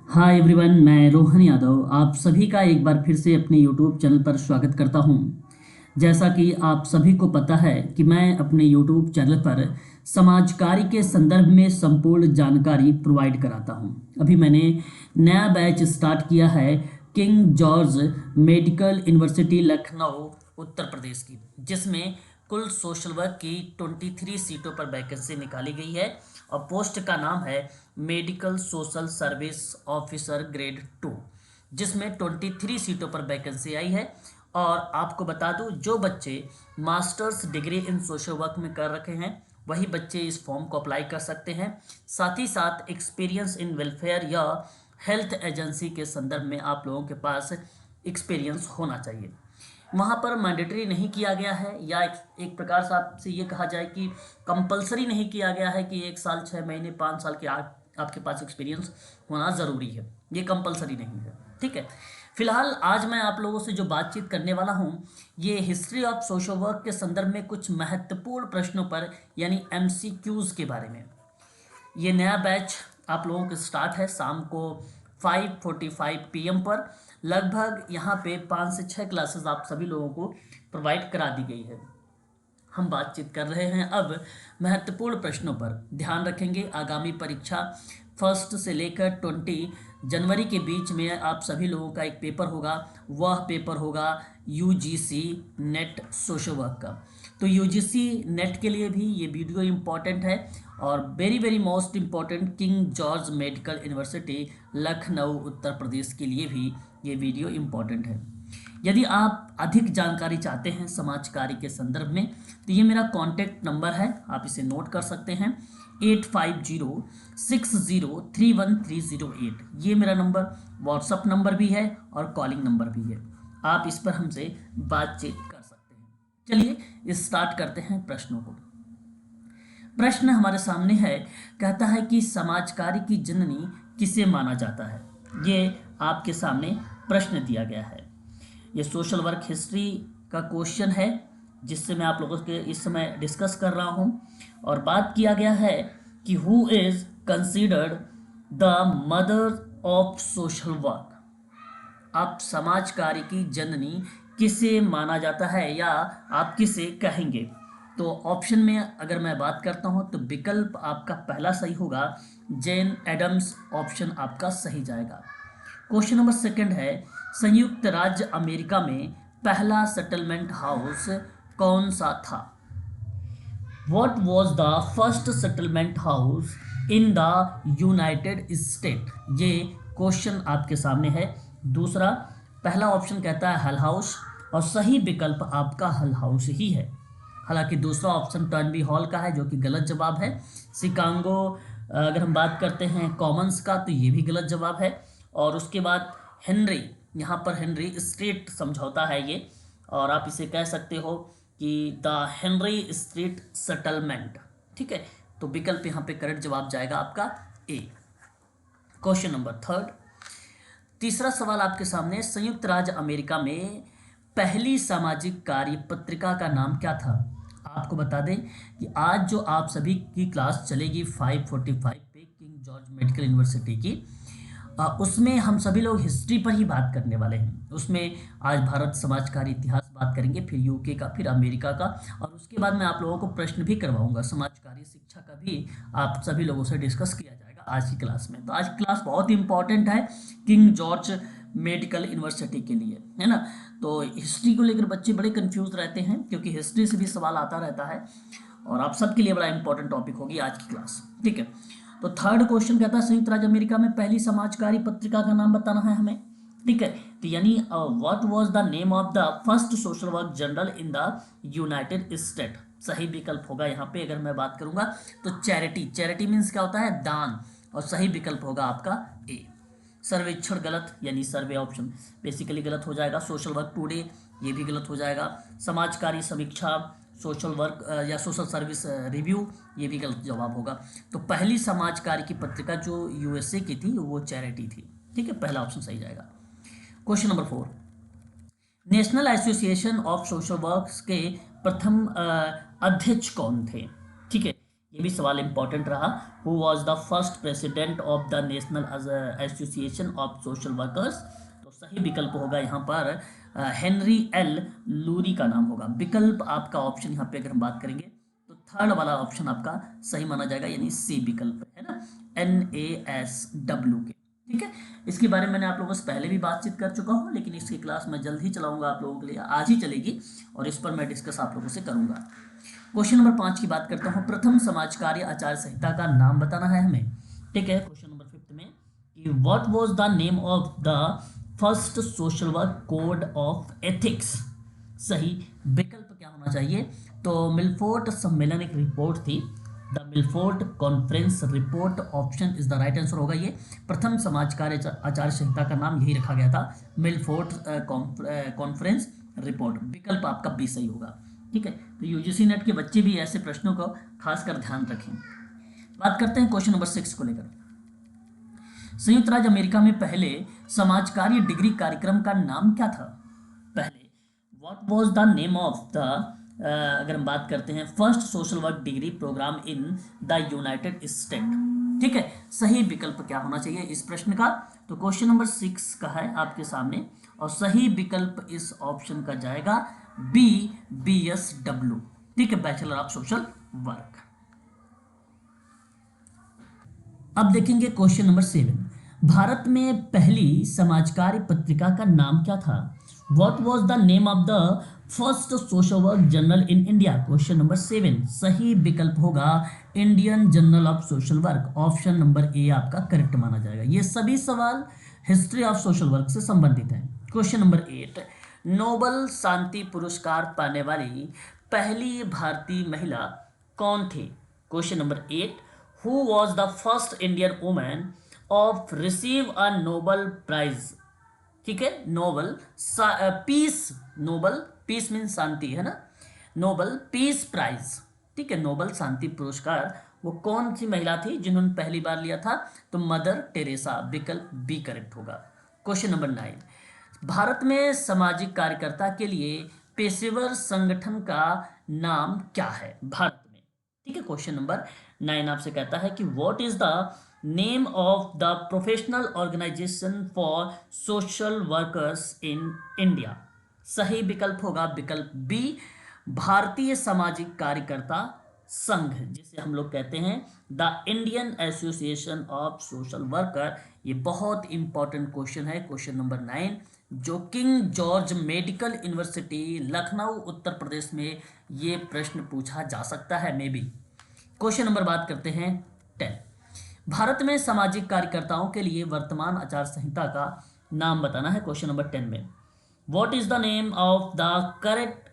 Hi everyone, मैं रोहन यादव आप सभी का एक बार फिर से अपने यूट्यूब चैनल पर स्वागत करता हूं। जैसा कि आप सभी को पता है कि मैं अपने यूट्यूब चैनल पर समाज कार्य के संदर्भ में संपूर्ण जानकारी प्रोवाइड कराता हूं। अभी मैंने नया बैच स्टार्ट किया है King George medical university Lucknow Uttar Pradesh की, जिसमें कुल सोशल वर्क की 23 सीटों पर वैकेंसी निकाली गई है और पोस्ट का नाम है medical social service officer grade 2, जिसमें 23 सीटों पर वैकेंसी आई है। और आपको बता दूं, जो बच्चे masters degree in social work में कर रखे हैं वही बच्चे इस फॉर्म को अप्लाई कर सकते हैं। साथ ही साथ एक्सपीरियंस इन वेलफेयर या हेल्थ एजेंसी के संदर्भ में आप लोगों के पास एक्सपीरियंस होना चाहिए। वहाँ पर मैंडेटरी नहीं किया गया है, या एक प्रकार से आपसे ये कहा जाए कि कंपलसरी नहीं किया गया है कि 1 साल 6 महीने 5 साल के आपके पास एक्सपीरियंस होना ज़रूरी है। ये कंपलसरी नहीं है, ठीक है। फिलहाल आज मैं आप लोगों से जो बातचीत करने वाला हूँ, ये हिस्ट्री ऑफ सोशल वर्क के संदर्भ में कुछ महत्वपूर्ण प्रश्नों पर, यानी एमसीक्यूज़ के बारे में। ये नया बैच आप लोगों का स्टार्ट है शाम को 5:45 PM पर। लगभग यहाँ पे 5 से 6 क्लासेस आप सभी लोगों को प्रोवाइड करा दी गई है। हम बातचीत कर रहे हैं अब महत्वपूर्ण प्रश्नों पर। ध्यान रखेंगे, आगामी परीक्षा 1 से लेकर 20 जनवरी के बीच में आप सभी लोगों का एक पेपर होगा। वह पेपर होगा यूजीसी नेट सोशल वर्क का। तो यूजीसी नेट के लिए भी ये वीडियो इम्पॉर्टेंट है, और very very most important King George medical university Lucknow Uttar Pradesh के लिए भी ये वीडियो इम्पॉर्टेंट है। यदि आप अधिक जानकारी चाहते हैं समाज कार्य के संदर्भ में, तो ये मेरा कॉन्टैक्ट नंबर है, आप इसे नोट कर सकते हैं 8506031308। ये मेरा नंबर व्हाट्सअप नंबर भी है और कॉलिंग नंबर भी है। आप इस पर हमसे बातचीत कर सकते हैं। चलिए स्टार्ट करते हैं प्रश्नों को। प्रश्न हमारे सामने है, कहता है कि समाज कार्य की जननी किसे माना जाता है। ये आपके सामने प्रश्न दिया गया है। ये सोशल वर्क हिस्ट्री का क्वेश्चन है, जिससे मैं आप लोगों के इस समय डिस्कस कर रहा हूँ। और बात किया गया है कि who is considered the mother of social work. आप समाज कार्य की जननी किसे माना जाता है, या आप किसे कहेंगे। तो ऑप्शन में अगर मैं बात करता हूं तो विकल्प आपका पहला सही होगा, जेन एडम्स ऑप्शन आपका सही जाएगा। क्वेश्चन नंबर सेकंड है, संयुक्त राज्य अमेरिका में पहला सेटलमेंट हाउस कौन सा था। What was the first settlement house in the United state. ये क्वेश्चन आपके सामने है। दूसरा, पहला ऑप्शन कहता है हल हाउस, और सही विकल्प आपका हल हाउस ही है। हालांकि दूसरा ऑप्शन टर्नबी हॉल का है, जो कि गलत जवाब है। शिकागो, अगर हम बात करते हैं कॉमन्स का, तो ये भी गलत जवाब है। और उसके बाद हेनरी, यहाँ पर हेनरी स्ट्रीट समझौता है ये, और आप इसे कह सकते हो कि द हेनरी स्ट्रीट सेटलमेंट, ठीक है। तो विकल्प यहाँ पे करेक्ट जवाब जाएगा आपका ए। क्वेश्चन नंबर थर्ड, तीसरा सवाल आपके सामने, संयुक्त राज्य अमेरिका में पहली सामाजिक कार्य पत्रिका का नाम क्या था। आपको बता दें कि आज जो आप सभी की क्लास चलेगी 5:45 पे किंग जॉर्ज मेडिकल यूनिवर्सिटी की, उसमें हम सभी लोग हिस्ट्री पर ही बात करने वाले हैं। उसमें आज भारत समाज कार्य इतिहास बात करेंगे, फिर यूके का, फिर अमेरिका का, और उसके बाद मैं आप लोगों को प्रश्न भी करवाऊंगा। समाज कार्य शिक्षा का भी आप सभी लोगों से डिस्कस किया जाएगा आज की क्लास में। तो आज की क्लास बहुत इंपॉर्टेंट है किंग जॉर्ज मेडिकल यूनिवर्सिटी के लिए, है ना। तो हिस्ट्री को लेकर बच्चे बड़े कंफ्यूज रहते हैं, क्योंकि हिस्ट्री से भी सवाल आता रहता है, और आप सबके लिए बड़ा इंपॉर्टेंट टॉपिक होगी आज की क्लास, ठीक है। तो थर्ड क्वेश्चन कहता है, संयुक्त राज्य अमेरिका में पहली समाजकारी पत्रिका का नाम बताना है हमें, ठीक है। तो यानी what was the name of the first social work journal in the United state. सही विकल्प होगा यहाँ पे, अगर मैं बात करूंगा तो चैरिटी। चैरिटी मीन्स क्या होता है, दान, और सही विकल्प होगा आपका ए। सर्वेक्षण गलत, यानी सर्वे ऑप्शन बेसिकली गलत हो जाएगा। सोशल वर्क टुडे, ये भी गलत हो जाएगा। समाजकारी समीक्षा, सोशल वर्क या सोशल सर्विस रिव्यू, ये भी गलत जवाब होगा। तो पहली समाज कार्य की पत्रिका जो यूएसए की थी वो चैरिटी थी, ठीक है। पहला ऑप्शन सही जाएगा। Question number 4, national association of social work के प्रथम अध्यक्ष कौन थे, ठीक है। ये भी सवाल इंपॉर्टेंट रहा। Who was the first president of the national association of social workers? तो सही विकल्प होगा यहाँ पर हेनरी एल लूरी का नाम होगा। विकल्प आपका ऑप्शन यहाँ पे अगर हम बात करेंगे तो थर्ड वाला ऑप्शन आपका सही माना जाएगा, यानी सी विकल्प है ना, NASW के। ठीक है, इसके बारे में मैंने आप लोगों से पहले भी बातचीत कर चुका हूँ, लेकिन इसकी क्लास मैं जल्द ही चलाऊंगा आप लोगों के लिए, आज ही चलेगी और इस पर मैं डिस्कस आप लोगों से करूंगा। क्वेश्चन नंबर 5 की बात करता हूँ। प्रथम समाज कार्य आचार संहिता का नाम बताना है हमें। ठीक है, क्वेश्चन नंबर 5 में कि what was the name of the first social work code of ethics? सही विकल्प क्या होना चाहिए? तो मिलफोर्ड सम्मेलन एक रिपोर्ट थी, the Milford conference report, option is the right answer होगा ये। प्रथम समाज कार्य आचार संहिता का नाम यही रखा गया था, मिलफोर्ड कॉन्फ्रेंस रिपोर्ट। विकल्प आपका बी सही होगा। ठीक है, तो यूजीसी नेट के बच्चे भी ऐसे प्रश्नों को खासकर ध्यान रखें। बात करते हैं क्वेश्चन नंबर 6 को लेकर। संयुक्त राज्य अमेरिका में पहले समाज कार्य डिग्री कार्यक्रम का नाम क्या था? पहले what was the name of the, अगर हम बात करते हैं first social work degree program in the United State. ठीक है, सही विकल्प क्या होना चाहिए इस प्रश्न का? तो क्वेश्चन नंबर 6 का है आपके सामने और सही विकल्प इस ऑप्शन का जाएगा BSW। ठीक है, बैचलर ऑफ सोशल वर्क। अब देखेंगे क्वेश्चन नंबर 7। भारत में पहली समाज कार्य पत्रिका का नाम क्या था? What was the name of the first social work journal in India? Question number 7 सही विकल्प होगा Indian journal of social work. Option number A आपका करेक्ट माना जाएगा। ये सभी सवाल हिस्ट्री ऑफ सोशल वर्क से संबंधित हैं। क्वेश्चन नंबर 8, नोबल शांति पुरस्कार पाने वाली पहली भारतीय महिला कौन थी? Question number 8, who was the first Indian women of receive a Nobel prize? ठीक है, Nobel peace, Nobel peace mean शांति है ना, नोबल पीस प्राइज। ठीक है, नोबल शांति पुरस्कार वो कौन सी महिला थी जिन्होंने पहली बार लिया था? तो मदर टेरेसा। विकल्प बी करेक्ट होगा। क्वेश्चन नंबर 9, भारत में सामाजिक कार्यकर्ता के लिए पेशेवर संगठन का नाम क्या है भारत में? ठीक है, क्वेश्चन नंबर 9 आपसे कहता है कि what is the name of the professional organization for social workers in India? सही विकल्प होगा विकल्प बी, भारतीय सामाजिक कार्यकर्ता संघ, जिसे हम लोग कहते हैं the Indian association of social worker. ये बहुत इंपॉर्टेंट क्वेश्चन है, क्वेश्चन नंबर 9, जो King George medical university Lucknow Uttar Pradesh में ये प्रश्न पूछा जा सकता है मे बी। क्वेश्चन नंबर बात करते हैं 10, भारत में सामाजिक कार्यकर्ताओं के लिए वर्तमान आचार संहिता का नाम बताना है। क्वेश्चन नंबर 10 में what is the name of the correct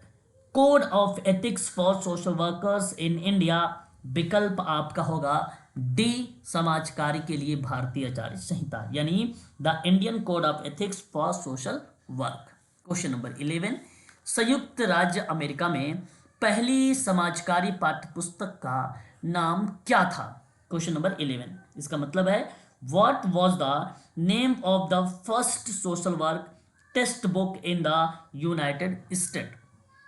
code of ethics for social workers in India? विकल्प आपका होगा डी, समाज कार्य के लिए भारतीय आचार संहिता, यानी the Indian code of ethics for social work. Question number 11, संयुक्त राज्य अमेरिका में पहली समाज कार्य पाठ्य पुस्तक का नाम क्या था? क्वेश्चन नंबर 11, इसका मतलब है what was the name of the first social work text book in the United state?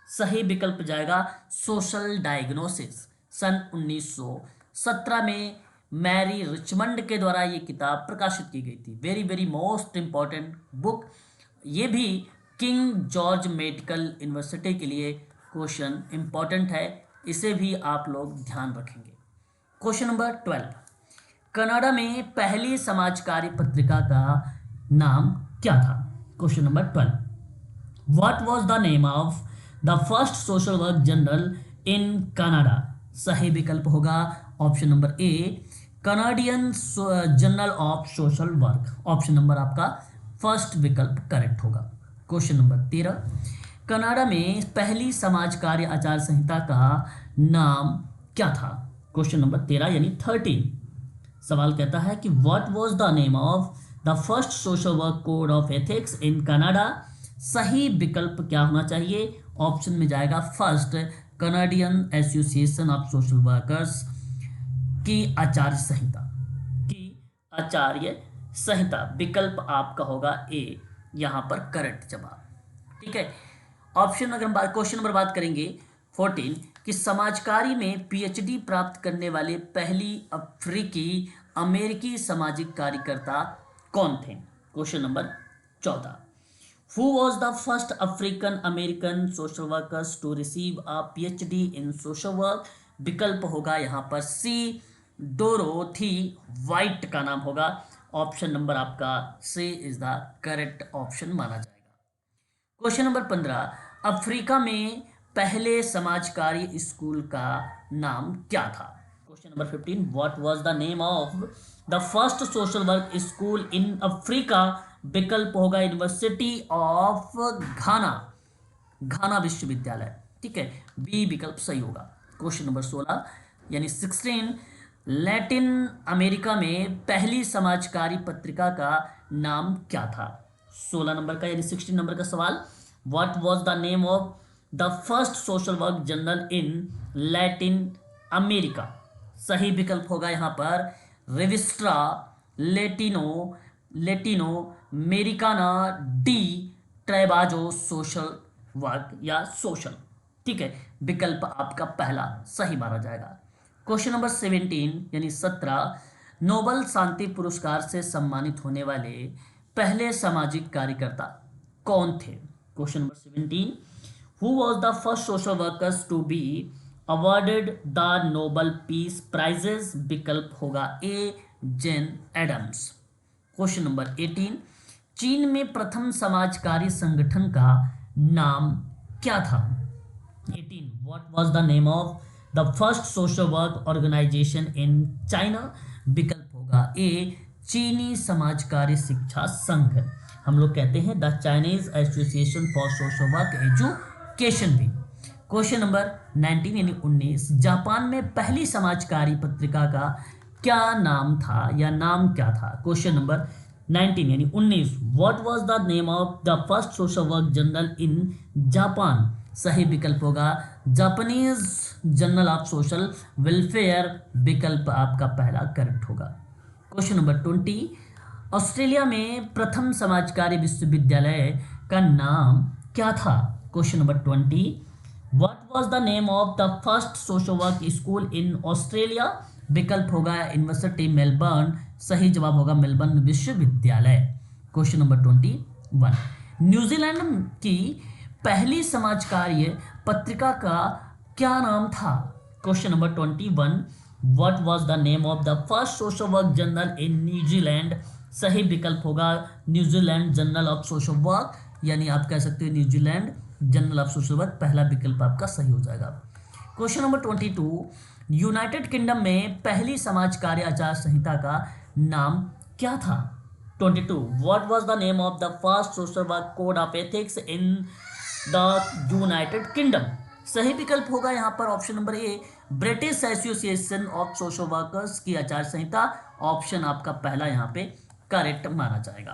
सही विकल्प जाएगा सोशल डायग्नोसिस। सन 1917 में मैरी रिचमंड के द्वारा ये किताब प्रकाशित की गई थी। Very very most important book. ये भी किंग जॉर्ज मेडिकल यूनिवर्सिटी के लिए क्वेश्चन इंपॉर्टेंट है, इसे भी आप लोग ध्यान रखेंगे। क्वेश्चन नंबर 12, कनाडा में पहली समाज कार्य पत्रिका का नाम क्या था? Question number 12, what was the name of the first social work journal in Canada? सही विकल्प होगा option number A, Canadian journal of social work. Option number आपका फर्स्ट विकल्प करेक्ट होगा। क्वेश्चन नंबर 13, कनाडा में पहली समाज कार्य आचार संहिता का नाम क्या था? क्वेश्चन नंबर 13 यानी 13, सवाल कहता है कि what was the name of the first social work code of ethics in Canada? सही विकल्प क्या होना चाहिए? ऑप्शन में जाएगा first, Canadian association of social workers की आचार्य संहिता, की आचार्य संहिता। विकल्प आपका होगा ए, यहाँ पर करेक्ट जवाब। ठीक है, ऑप्शन अगर हम क्वेश्चन नंबर बात करेंगे 14 कि समाजकारी में पीएचडी प्राप्त करने वाले पहली अफ्रीकी अमेरिकी सामाजिक कार्यकर्ता कौन थे? Question number 14। Who was the first African American social workers to receive a PhD in social work? विकल्प होगा यहाँ पर सी, डोरोथी वाइट का नाम होगा। ऑप्शन नंबर आपका सी इज द करेक्ट ऑप्शन माना जाएगा। क्वेश्चन नंबर 15, अफ्रीका में पहले समाजकारी स्कूल का नाम क्या था? Question number 15, what was the name of the first social work school in Africa? विकल्प होगा यूनिवर्सिटी ऑफ घाना, घाना विश्वविद्यालय। ठीक है, बी विकल्प सही होगा। क्वेश्चन नंबर 16 यानी 16, लैटिन अमेरिका में पहली समाजकारी पत्रिका का नाम क्या था? 16 नंबर का यानी 16 नंबर का सवाल, what was the name of the first social work journal in Latin America? सही विकल्प होगा यहाँ पर रिविस्ट्रा लेटिनो मेरिकाना डी ट्रेबाजो सोशल वर्क या सोशल। ठीक है, विकल्प आपका पहला सही माना जाएगा। क्वेश्चन नंबर 17 यानी 17, नोबल शांति पुरस्कार से सम्मानित होने वाले पहले सामाजिक कार्यकर्ता कौन थे? Question number 17, who was the first social workers to be awarded the Nobel peace prizes? विकल्प होगा A, Jane Addams. Question number 18, चीन में प्रथम समाजकारी संगठन का नाम क्या था? 18, what was the name of the first social work organization in China? विकल्प होगा ए, चीनी समाजकारी शिक्षा संघ। हम लोग कहते हैं the Chinese association for social work education भी। क्वेश्चन नंबर 19 यानी 19, जापान में पहली समाजकारी पत्रिका का क्या नाम था या नाम क्या था? क्वेश्चन नंबर 19 यानी 19, what was the name of the first social work journal in Japan? सही विकल्प होगा Japanese journal of social welfare. विकल्प आपका पहला करेक्ट होगा। क्वेश्चन नंबर 20, ऑस्ट्रेलिया में प्रथम समाजकारी विश्वविद्यालय का नाम क्या था? Question number 20, what was the name of the first social work school in Australia? विकल्प होगा यूनिवर्सिटी मेलबर्न। सही जवाब होगा मेलबर्न विश्वविद्यालय। क्वेश्चन नंबर 21, न्यूजीलैंड की पहली समाजकारी पत्रिका का क्या नाम था? Question number 21, what was the name of the first social work journal in New Zealand? सही विकल्प होगा New Zealand journal of social work, यानी आप कह सकते हो New Zealand journal of social work. पहला विकल्प आपका सही हो जाएगा। क्वेश्चन नंबर 22, यूनाइटेड किंगडम में पहली समाजकारी आचार संहिता का नाम क्या था? 22, what was the name of the first social work code of ethics in the United kingdom? सही विकल्प होगा यहाँ पर option number A, British association of social workers की आचार संहिता। ऑप्शन आपका पहला यहाँ पे करेक्ट माना जाएगा।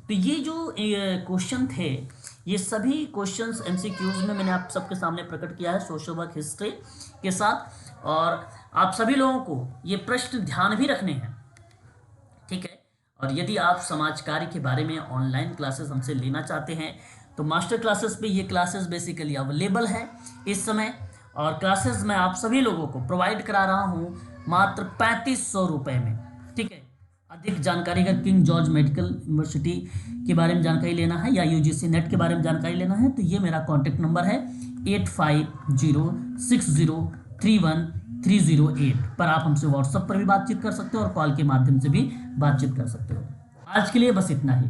तो ये जो क्वेश्चन थे, ये सभी क्वेश्चंस एमसीक्यूज में मैंने आप सबके सामने प्रकट किया है सोशल वर्क हिस्ट्री के साथ, और आप सभी लोगों को ये प्रश्न ध्यान भी रखने हैं। ठीक है, और यदि आप समाजकारी के बारे में ऑनलाइन क्लासेस हमसे लेना चाहते हैं तो मास्टर क्लासेस पे ये क्लासेस बेसिकली अवेलेबल है इस समय, और क्लासेस मैं आप सभी लोगों को प्रोवाइड करा रहा हूँ मात्र 3500 रुपये में। ठीक है, अधिक जानकारी अगर किंग जॉर्ज मेडिकल यूनिवर्सिटी के बारे में जानकारी लेना है या यूजीसी नेट के बारे में जानकारी लेना है तो ये मेरा कॉन्टैक्ट नंबर है 8506031308 पर आप हमसे व्हाट्सएप पर भी बातचीत कर सकते हो और कॉल के माध्यम से भी बातचीत कर सकते हो। आज के लिए बस इतना ही।